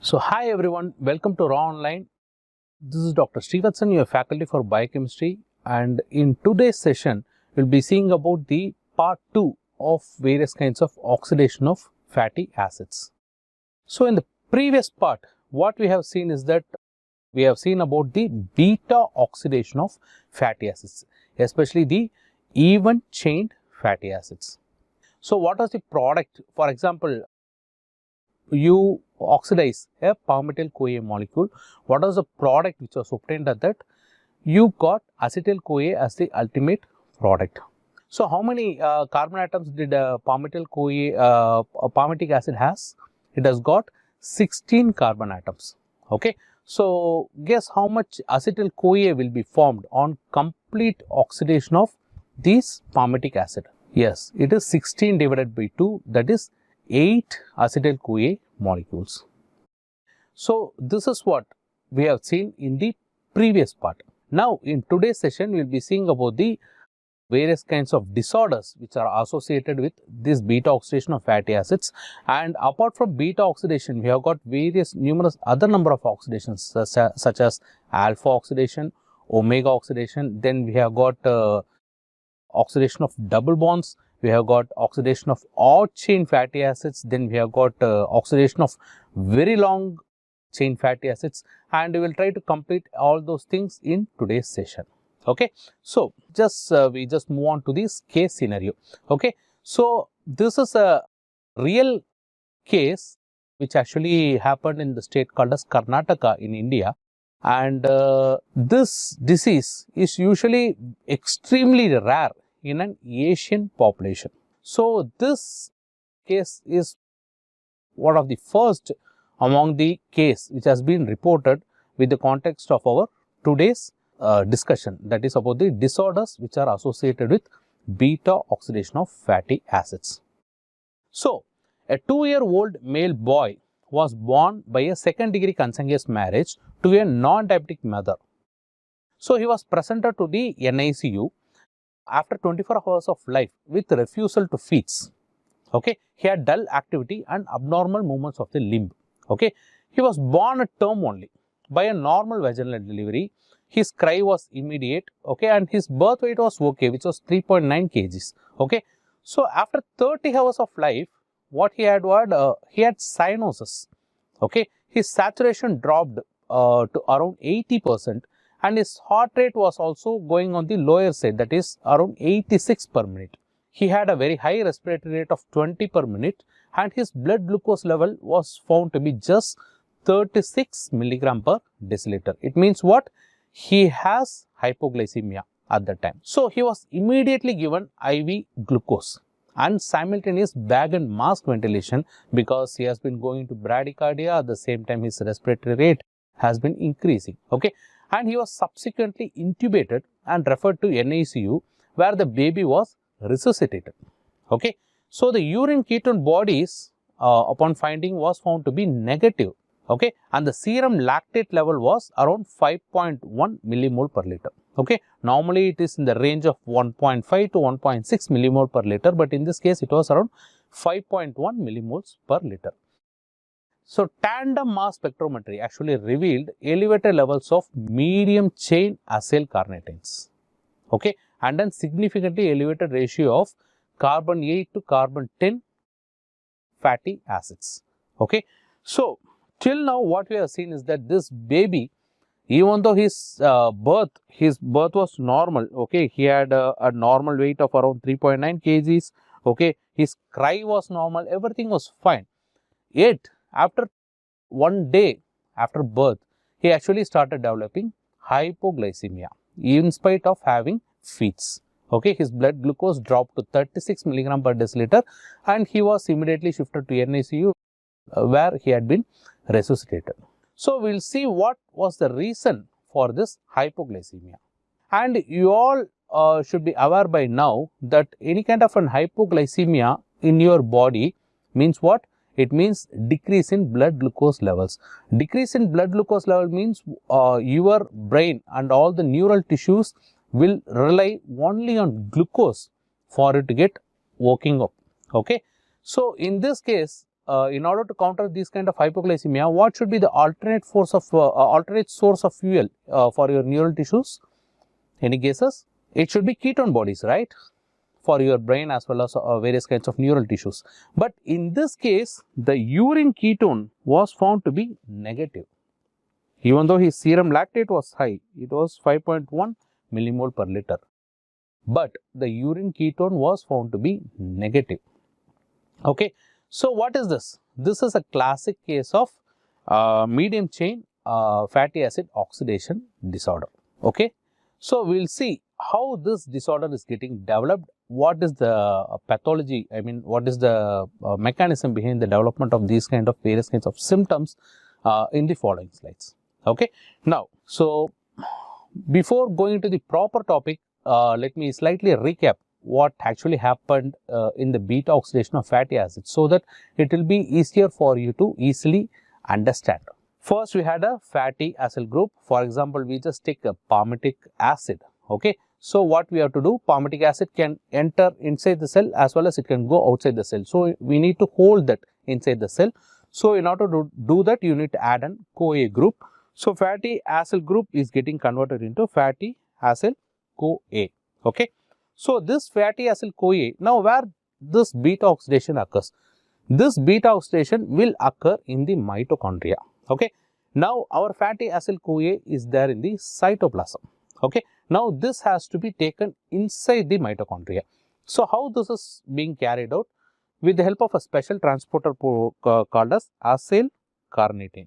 So, hi everyone, welcome to Raaonline. This is Dr. Srivatsan, your faculty for biochemistry, and in today's session, we'll be seeing about the part 2 of various kinds of oxidation of fatty acids. So, in the previous part, what we have seen is that we have seen about the beta oxidation of fatty acids, especially the even chained fatty acids. So, what was the product? For example, you oxidize a palmitoyl-CoA molecule. What was the product which was obtained at that? You got acetyl-CoA as the ultimate product. So, how many carbon atoms did palmitoyl-CoA palmitic acid has? It has got 16 carbon atoms. Okay. So, guess how much acetyl-CoA will be formed on complete oxidation of this palmitic acid? Yes, it is 16 divided by 2, that is 8 acetyl-CoA molecules. So, this is what we have seen in the previous part. Now, in today's session, we will be seeing about the various kinds of disorders which are associated with this beta oxidation of fatty acids. And apart from beta oxidation, we have got numerous other number of oxidations such as alpha oxidation, omega oxidation. Then we have got oxidation of double bonds. We have got oxidation of odd chain fatty acids, then we have got oxidation of very long chain fatty acids, and we will try to complete all those things in today's session. Okay. So, we just move on to this case scenario. Okay. So, this is a real case which actually happened in the state called as Karnataka in India, and this disease is usually extremely rare in an Asian population. So, this case is one of the first among the case which has been reported with the context of our today's discussion, that is about the disorders which are associated with beta oxidation of fatty acids. So, a 2-year-old male boy was born by a second-degree consanguineous marriage to a non-diabetic mother. So, he was presented to the NICU after 24 hours of life with refusal to feeds. Okay, he had dull activity and abnormal movements of the limb. Okay, he was born at term only by a normal vaginal delivery. His cry was immediate. Okay, and his birth weight was okay, which was 3.9 kgs. Okay, so after 30 hours of life, what he had was he had cyanosis. Okay, his saturation dropped to around 80%. And his heart rate was also going on the lower side, that is around 86 per minute. He had a very high respiratory rate of 20 per minute, and his blood glucose level was found to be just 36 milligram per deciliter. It means what? He has hypoglycemia at that time. So, he was immediately given IV glucose and simultaneous bag and mask ventilation because he has been going to bradycardia. At the same time, his respiratory rate has been increasing. Okay. And he was subsequently intubated and referred to NICU, where the baby was resuscitated. Okay. So, the urine ketone bodies upon finding was found to be negative. Okay. And the serum lactate level was around 5.1 millimole per liter. Okay. Normally, it is in the range of 1.5 to 1.6 millimole per liter, but in this case, it was around 5.1 millimoles per liter. So, tandem mass spectrometry actually revealed elevated levels of medium chain acyl carnitines. Okay, and then significantly elevated ratio of carbon 8 to carbon 10 fatty acids. Okay, so till now what we have seen is that this baby, even though his birth was normal. Okay, he had a normal weight of around 3.9 kgs. Okay, his cry was normal, everything was fine. Yet, after 1 day after birth, he actually started developing hypoglycemia in spite of having feeds. Okay, his blood glucose dropped to 36 milligram per deciliter, and he was immediately shifted to NICU where he had been resuscitated. So, we will see what was the reason for this hypoglycemia. And you all should be aware by now that any kind of an hypoglycemia in your body means what? It means decrease in blood glucose levels. Decrease in blood glucose level means your brain and all the neural tissues will rely only on glucose for it to get working up. Okay. So, in this case, in order to counter this kind of hypoglycemia, what should be the alternate source of fuel for your neural tissues? Any guesses? It should be ketone bodies, right? For your brain as well as various kinds of neural tissues. But in this case, the urine ketone was found to be negative. Even though his serum lactate was high, it was 5.1 millimole per liter. But the urine ketone was found to be negative. Okay. So, what is this? This is a classic case of medium chain fatty acid oxidation disorder. Okay. So, we will see how this disorder is getting developed, what is the pathology, I mean what is the mechanism behind the development of these kind of various kinds of symptoms in the following slides. Okay. Now, so before going to the proper topic, let me slightly recap what actually happened in the beta oxidation of fatty acids, so that it will be easier for you to easily understand. First, we had a fatty acyl group. For example, we just take a palmitic acid. Okay. So, what we have to do, palmitic acid can enter inside the cell as well as it can go outside the cell. So, we need to hold that inside the cell. So, in order to do that, you need to add an CoA group. So, fatty acyl group is getting converted into fatty acyl CoA. Okay. So, this fatty acyl CoA, now where this beta oxidation occurs? This beta oxidation will occur in the mitochondria. Okay. Now, our fatty acyl CoA is there in the cytoplasm. Okay. Now, this has to be taken inside the mitochondria. So, how this is being carried out? With the help of a special transporter called as acyl carnitine.